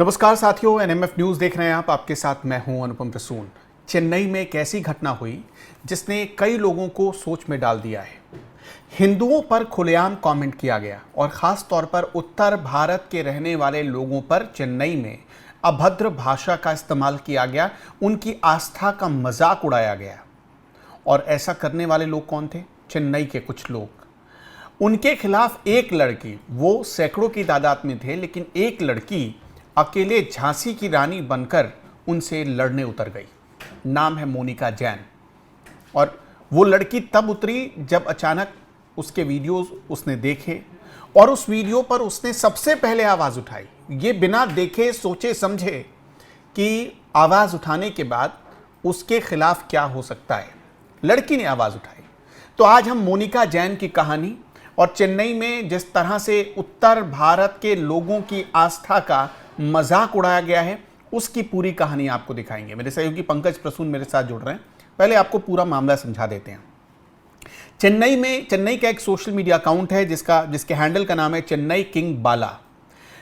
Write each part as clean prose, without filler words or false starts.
नमस्कार साथियों, NMF news देख रहे हैं आप। आपके साथ मैं हूं अनुपम प्रसून। चेन्नई में एक ऐसी घटना हुई जिसने कई लोगों को सोच में डाल दिया है। हिंदुओं पर खुलेआम कमेंट किया गया और ख़ास तौर पर उत्तर भारत के रहने वाले लोगों पर चेन्नई में अभद्र भाषा का इस्तेमाल किया गया, उनकी आस्था का मजाक उड़ाया गया। और ऐसा करने वाले लोग कौन थे? चेन्नई के कुछ लोग। उनके खिलाफ एक लड़की, वो सैकड़ों की तादाद में थे, लेकिन एक लड़की अकेले झांसी की रानी बनकर उनसे लड़ने उतर गई। नाम है मोनिका जैन। और वो लड़की तब उतरी जब अचानक उसके वीडियोस उसने देखे और उस वीडियो पर उसने सबसे पहले आवाज़ उठाई। ये बिना देखे सोचे समझे कि आवाज़ उठाने के बाद उसके खिलाफ क्या हो सकता है, लड़की ने आवाज़ उठाई। तो आज हम मोनिका जैन की कहानी और चेन्नई में जिस तरह से उत्तर भारत के लोगों की आस्था का मजाक उड़ाया गया है, उसकी पूरी कहानी आपको दिखाएंगे। मेरे सहयोगी पंकज प्रसून मेरे साथ जुड़ रहे हैं। पहले आपको पूरा मामला समझा देते हैं। चेन्नई का एक सोशल मीडिया अकाउंट है जिसके हैंडल का नाम है चेन्नई किंग बाला।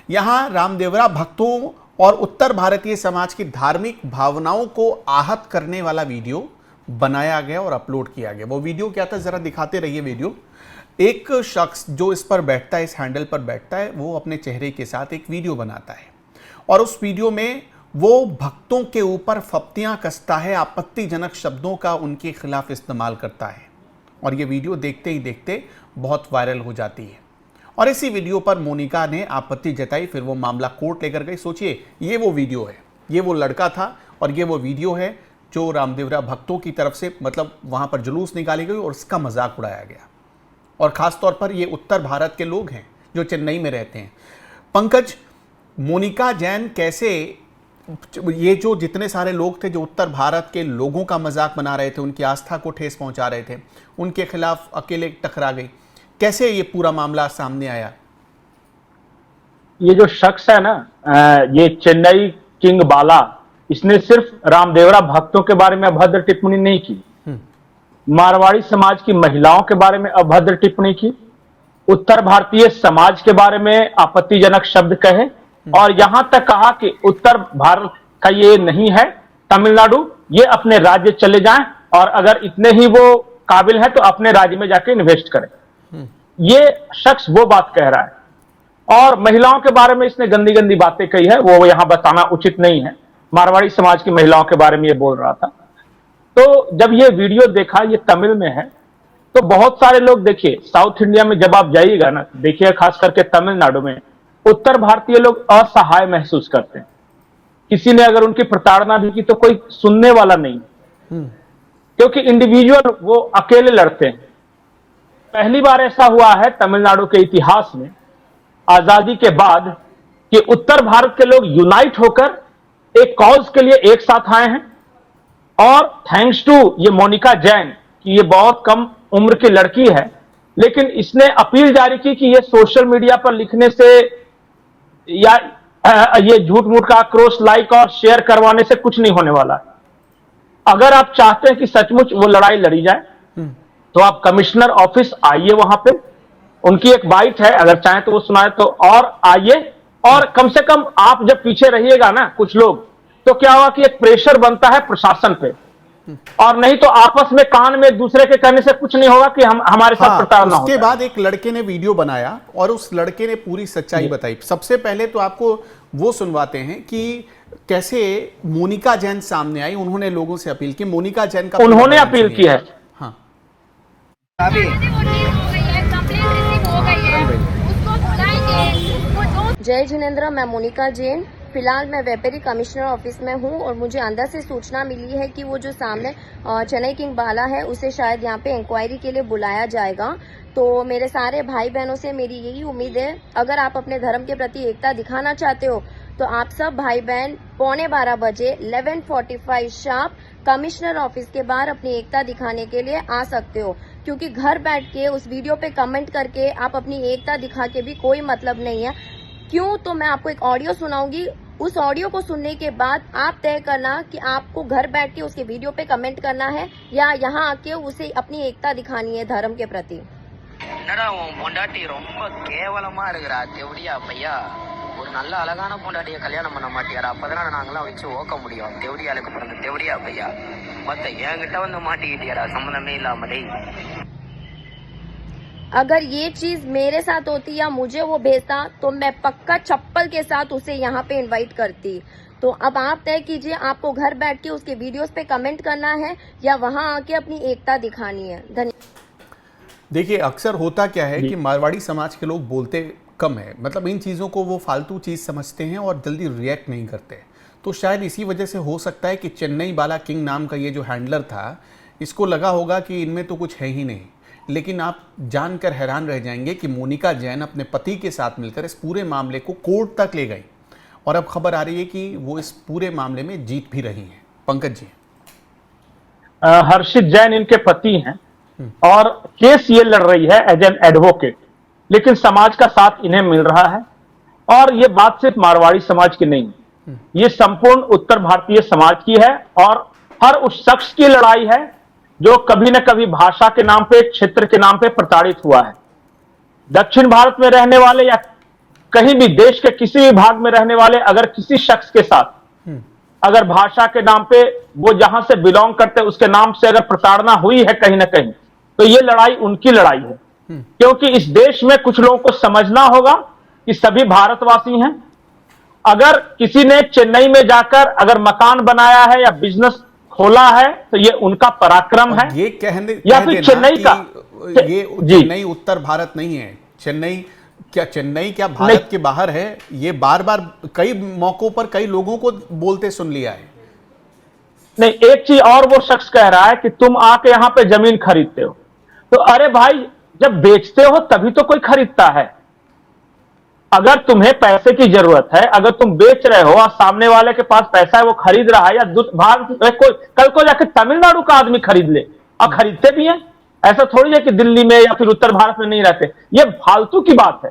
यहाँ रामदेवरा भक्तों और उत्तर भारतीय समाज की धार्मिक भावनाओं को आहत करने वाला वीडियो बनाया गया और अपलोड किया गया। वो वीडियो क्या था, जरा दिखाते रहिए वीडियो। एक शख्स जो इस पर बैठता है, इस हैंडल पर बैठता है, वो अपने चेहरे के साथ एक वीडियो बनाता है और उस वीडियो में वो भक्तों के ऊपर फप्तियां कसता है, आपत्तिजनक शब्दों का उनके खिलाफ इस्तेमाल करता है। और ये वीडियो देखते ही देखते बहुत वायरल हो जाती है और इसी वीडियो पर मोनिका ने आपत्ति जताई। फिर वो मामला कोर्ट लेकर गई। सोचिए, ये वो वीडियो है, ये वो लड़का था और ये वो वीडियो है जो रामदेवरा भक्तों की तरफ से वहाँ पर जुलूस निकाली गई और उसका मजाक उड़ाया गया। और ख़ास तौर पर ये उत्तर भारत के लोग हैं जो चेन्नई में रहते हैं। पंकज, मोनिका जैन कैसे, ये जो जितने सारे लोग थे जो उत्तर भारत के लोगों का मजाक बना रहे थे, उनकी आस्था को ठेस पहुंचा रहे थे, उनके खिलाफ अकेले टकरा गई, कैसे ये पूरा मामला सामने आया? ये जो शख्स है ना, ये चेन्नई किंग बाला, इसने सिर्फ रामदेवरा भक्तों के बारे में अभद्र टिप्पणी नहीं की, मारवाड़ी समाज की महिलाओं के बारे में अभद्र टिप्पणी की, उत्तर भारतीय समाज के बारे में आपत्तिजनक शब्द कहे और यहां तक कहा कि उत्तर भारत का ये नहीं है, तमिलनाडु, ये अपने राज्य चले जाएं और अगर इतने ही वो काबिल है तो अपने राज्य में जाके इन्वेस्ट करें। ये शख्स वो बात कह रहा है। और महिलाओं के बारे में इसने गंदी गंदी बातें कही है, वो यहां बताना उचित नहीं है। मारवाड़ी समाज की महिलाओं के बारे में ये बोल रहा था। तो जब ये वीडियो देखा, ये तमिल में है, तो बहुत सारे लोग, देखिए साउथ इंडिया में जब आप जाइएगा ना, देखिए खास करके तमिलनाडु में उत्तर भारतीय लोग असहाय महसूस करते हैं। किसी ने अगर उनकी प्रताड़ना भी की तो कोई सुनने वाला नहीं, क्योंकि इंडिविजुअल वो अकेले लड़ते हैं। पहली बार ऐसा हुआ है तमिलनाडु के इतिहास में, आजादी के बाद, कि उत्तर भारत के लोग यूनाइट होकर एक कॉज के लिए एक साथ आए हैं। और थैंक्स टू ये मोनिका जैन कि ये बहुत कम उम्र की लड़की है, लेकिन इसने अपील जारी की कि ये सोशल मीडिया पर लिखने से या ये झूठ मूठ का आक्रोश लाइक और शेयर करवाने से कुछ नहीं होने वाला। अगर आप चाहते हैं कि सचमुच वो लड़ाई लड़ी जाए तो आप कमिश्नर ऑफिस आइए, वहां पे उनकी एक बाइट है, अगर चाहें तो वो सुनाए तो, और आइए। और कम से कम आप जब पीछे रहिएगा ना कुछ लोग, तो क्या हुआ कि एक प्रेशर बनता है प्रशासन पे, और नहीं तो आपस में कान में दूसरे के कहने से कुछ नहीं होगा कि हमारे साथ प्रताड़ना हो। उसके बाद एक लड़के ने वीडियो बनाया और उस लड़के ने पूरी सच्चाई बताई। सबसे पहले तो आपको वो सुनवाते हैं कि कैसे मोनिका जैन सामने आई, उन्होंने लोगों से अपील की। मोनिका जैन का उन्होंने अपील की है। हाँ, जय जिनेंद्र, मैं मोनिका जैन। फिलहाल मैं व्यापारी कमिश्नर ऑफिस में हूं और मुझे अंदर से सूचना मिली है कि वो जो सामने चेन्नई किंग बाला है, उसे शायद यहाँ पे इंक्वायरी के लिए बुलाया जाएगा। तो मेरे सारे भाई बहनों से मेरी यही उम्मीद है, अगर आप अपने धर्म के प्रति एकता दिखाना चाहते हो तो आप सब भाई बहन 11:15 बजे 11:45 शार्प कमिश्नर ऑफिस के बाहर अपनी एकता दिखाने के लिए आ सकते हो। क्योंकि घर बैठ के उस वीडियो पे कमेंट करके आप अपनी एकता दिखा के भी कोई मतलब नहीं है। क्यों? तो मैं आपको एक ऑडियो सुनाऊंगी। उस ऑडियो को सुनने के बाद आप तय करना कि आपको घर बैठ के उसके वीडियो पे कमेंट करना है या यहाँ आके उसे अपनी एकता दिखानी है धर्म के प्रति। என்னடா உன் பொண்டாட்டி ரொம்ப கேவலமா இருக்கிறா தேவடியா பையா ஒரு நல்ல அழகான பொண்டாட்டியை கல்யாணம் பண்ண மாட்டியாரா? அப்பதான் நாங்களாம் வச்சு ஓக்க முடியும். தேவடியாளுக்கு பிறந்த தேவடியா பையா மத்த என்கிட்ட வந்து மாட்டிக்கிட்டியாரா சம்மந்தமே இல்லாமலே. अगर ये चीज मेरे साथ होती या मुझे वो भेजता तो मैं पक्का चप्पल के साथ उसे यहाँ पे इनवाइट करती। तो अब आप तय कीजिए, आपको घर बैठ के उसके वीडियोस पे कमेंट करना है या वहाँ आके अपनी एकता दिखानी है। धन्यवाद। देखिए, अक्सर होता क्या है कि मारवाड़ी समाज के लोग बोलते कम है, मतलब इन चीज़ों को वो फालतू चीज़ समझते हैं और जल्दी रिएक्ट नहीं करते। तो शायद इसी वजह से हो सकता है कि चेन्नई बाला किंग नाम का ये जो हैंडलर था, इसको लगा होगा कि इनमें तो कुछ है ही नहीं। लेकिन आप जानकर हैरान रह जाएंगे कि मोनिका जैन अपने पति के साथ मिलकर इस पूरे मामले को कोर्ट तक ले गई और अब खबर आ रही है कि वो इस पूरे मामले में जीत भी रही हैं। पंकज जी, हर्षित जैन इनके पति हैं और केस ये लड़ रही है एज एन एडवोकेट, लेकिन समाज का साथ इन्हें मिल रहा है। और ये बात सिर्फ मारवाड़ी समाज की नहीं है, ये संपूर्ण उत्तर भारतीय समाज की है और हर उस शख्स की लड़ाई है जो कभी न कभी भाषा के नाम पे, क्षेत्र के नाम पे प्रताड़ित हुआ है। दक्षिण भारत में रहने वाले या कहीं भी देश के किसी भी भाग में रहने वाले अगर किसी शख्स के साथ अगर भाषा के नाम पे वो जहां से बिलोंग करते उसके नाम से अगर प्रताड़ना हुई है कहीं ना कहीं, तो ये लड़ाई उनकी लड़ाई है। क्योंकि इस देश में कुछ लोगों को समझना होगा कि सभी भारतवासी हैं। अगर किसी ने चेन्नई में जाकर अगर मकान बनाया है या बिजनेस खोला है तो ये उनका पराक्रम है। ये कहने या फिर चेन्नई का, ये चेन्नई उत्तर भारत नहीं है। चेन्नई क्या भारत के बाहर है? ये बार बार कई मौकों पर कई लोगों को बोलते सुन लिया है। नहीं, एक चीज और वो शख्स कह रहा है कि तुम आके यहां पे जमीन खरीदते हो, तो अरे भाई जब बेचते हो तभी तो कोई खरीदता है। अगर तुम्हें पैसे की जरूरत है, अगर तुम बेच रहे हो और सामने वाले के पास पैसा है वो खरीद रहा है, या कोई कल को जाके तमिलनाडु का आदमी खरीद ले, और खरीदते भी हैं। ऐसा थोड़ी है कि दिल्ली में या फिर उत्तर भारत में नहीं रहते। ये फालतू की बात है।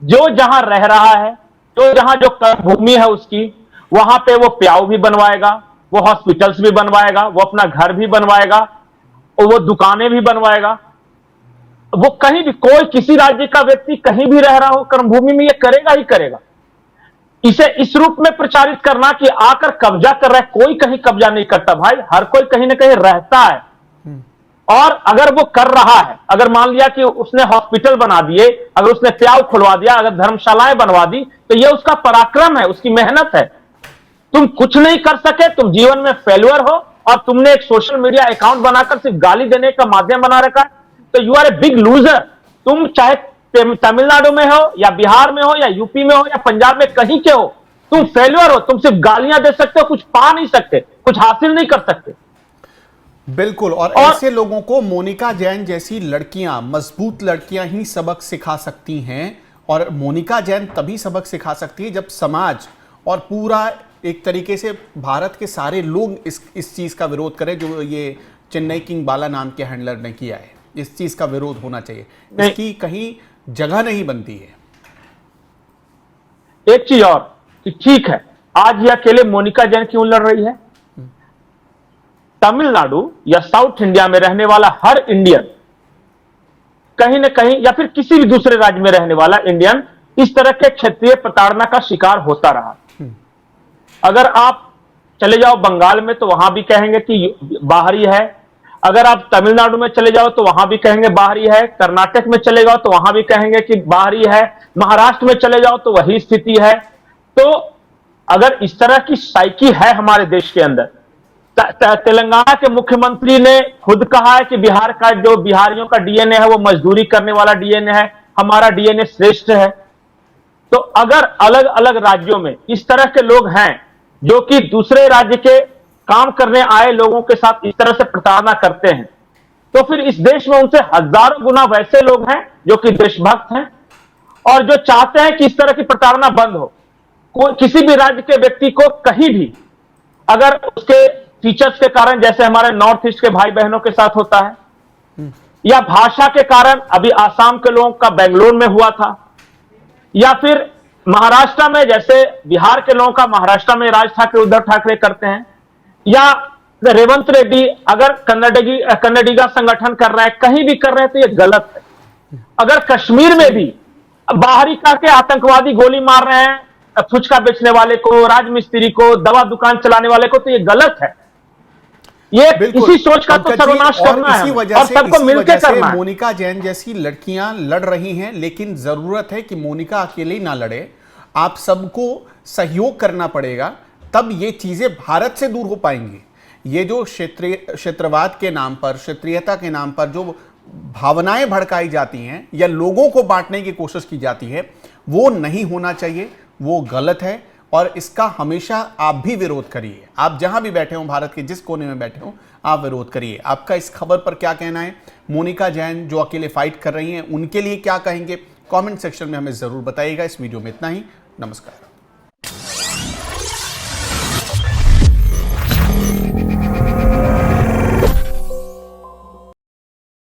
जो जहां रह रहा है, तो जहां जो भूमि है उसकी, वहां पे वो प्याऊ भी बनवाएगा, वो हॉस्पिटल्स भी बनवाएगा, वो अपना घर भी बनवाएगा और वो दुकानें भी बनवाएगा। वो कहीं भी कोई किसी राज्य का व्यक्ति कहीं भी रह रहा हो कर्मभूमि में, ये करेगा ही करेगा। इसे इस रूप में प्रचारित करना कि आकर कब्जा कर रहा है, कोई कहीं कब्जा नहीं करता भाई, हर कोई कहीं ना कहीं रहता है। और अगर वो कर रहा है, अगर मान लिया कि उसने हॉस्पिटल बना दिए, अगर उसने प्याऊ खुलवा दिया, अगर धर्मशालाएं बनवा दी, तो ये उसका पराक्रम है, उसकी मेहनत है। तुम कुछ नहीं कर सके, तुम जीवन में फेल्यूर हो और तुमने एक सोशल मीडिया अकाउंट बनाकर सिर्फ गाली देने का माध्यम बना रखा है, तो you are a big loser. तुम चाहे तमिलनाडु में हो या बिहार में हो या यूपी में हो या पंजाब में कहीं के हो, तुम फेल्यूर हो। तुम सिर्फ गालियां दे सकते हो, कुछ पा नहीं सकते, कुछ हासिल नहीं कर सकते। बिल्कुल। और ऐसे लोगों को मोनिका जैन जैसी लड़कियां, मजबूत लड़कियां ही सबक सिखा सकती हैं। और मोनिका जैन तभी सबक सिखा सकती है जब समाज और पूरा एक तरीके से भारत के सारे लोग इस चीज का विरोध करें जो ये चेन्नई किंग बाला नाम के हैंडलर ने किया है। इस चीज का विरोध होना चाहिए, इसकी कहीं जगह नहीं बनती है। एक चीज और कि ठीक है, आज ये अकेले मोनिका जैन क्यों लड़ रही है? तमिलनाडु या साउथ इंडिया में रहने वाला हर इंडियन कहीं ना कहीं, या फिर किसी भी दूसरे राज्य में रहने वाला इंडियन, इस तरह के क्षेत्रीय प्रताड़ना का शिकार होता रहा। अगर आप चले जाओ बंगाल में तो वहां भी कहेंगे कि बाहरी है, अगर आप तमिलनाडु में चले जाओ तो वहां भी कहेंगे बाहरी है, कर्नाटक में चले जाओ तो वहां भी कहेंगे कि बाहरी है, महाराष्ट्र में चले जाओ तो वही स्थिति है। तो अगर इस तरह की साइकी है हमारे देश के अंदर, तेलंगाना के मुख्यमंत्री ने खुद कहा है कि बिहार का जो बिहारियों का डीएनए है वो मजदूरी करने वाला डीएनए है, हमारा डीएनए श्रेष्ठ है। तो अगर अलग अलग राज्यों में इस तरह के लोग हैं जो कि दूसरे राज्य के काम करने आए लोगों के साथ इस तरह से प्रताड़ना करते हैं, तो फिर इस देश में उनसे हजारों गुना वैसे लोग हैं जो कि देशभक्त हैं और जो चाहते हैं कि इस तरह की प्रताड़ना बंद हो। किसी भी राज्य के व्यक्ति को कहीं भी अगर उसके फीचर्स के कारण, जैसे हमारे नॉर्थ ईस्ट के भाई बहनों के साथ होता है, या भाषा के कारण अभी आसाम के लोगों का बेंगलोर में हुआ था, या फिर महाराष्ट्र में जैसे बिहार के लोगों का महाराष्ट्र में राज ठाकरे उद्धव ठाकरे करते हैं, या रेवंत रेड्डी अगर कन्नडिगा संगठन कर रहा है, कहीं भी कर रहे हैं तो ये गलत है। अगर कश्मीर में भी बाहरी का के आतंकवादी गोली मार रहे हैं, फुचका बेचने वाले को, राजमिस्त्री को, दवा दुकान चलाने वाले को, तो ये गलत है। ये बिल्कुल। इसी सोच का तो पंकज जी, सर्वनाश करना है और सबको मिलकर करना है। मोनिका जैन जैसी लड़कियां लड़ रही हैं, लेकिन जरूरत है कि मोनिका अकेले ना लड़े, आप सबको सहयोग करना पड़ेगा, तब ये चीजें भारत से दूर हो पाएंगी। ये जो क्षेत्रवाद के नाम पर, क्षेत्रीयता के नाम पर जो भावनाएं भड़काई जाती हैं या लोगों को बांटने की कोशिश की जाती है, वो नहीं होना चाहिए, वो गलत है और इसका हमेशा आप भी विरोध करिए। आप जहां भी बैठे हो, भारत के जिस कोने में बैठे हो, आप विरोध करिए। आपका इस खबर पर क्या कहना है? मोनिका जैन जो अकेले फाइट कर रही हैं, उनके लिए क्या कहेंगे? कमेंट सेक्शन में हमें जरूर बताइएगा। इस वीडियो में इतना ही। नमस्कार।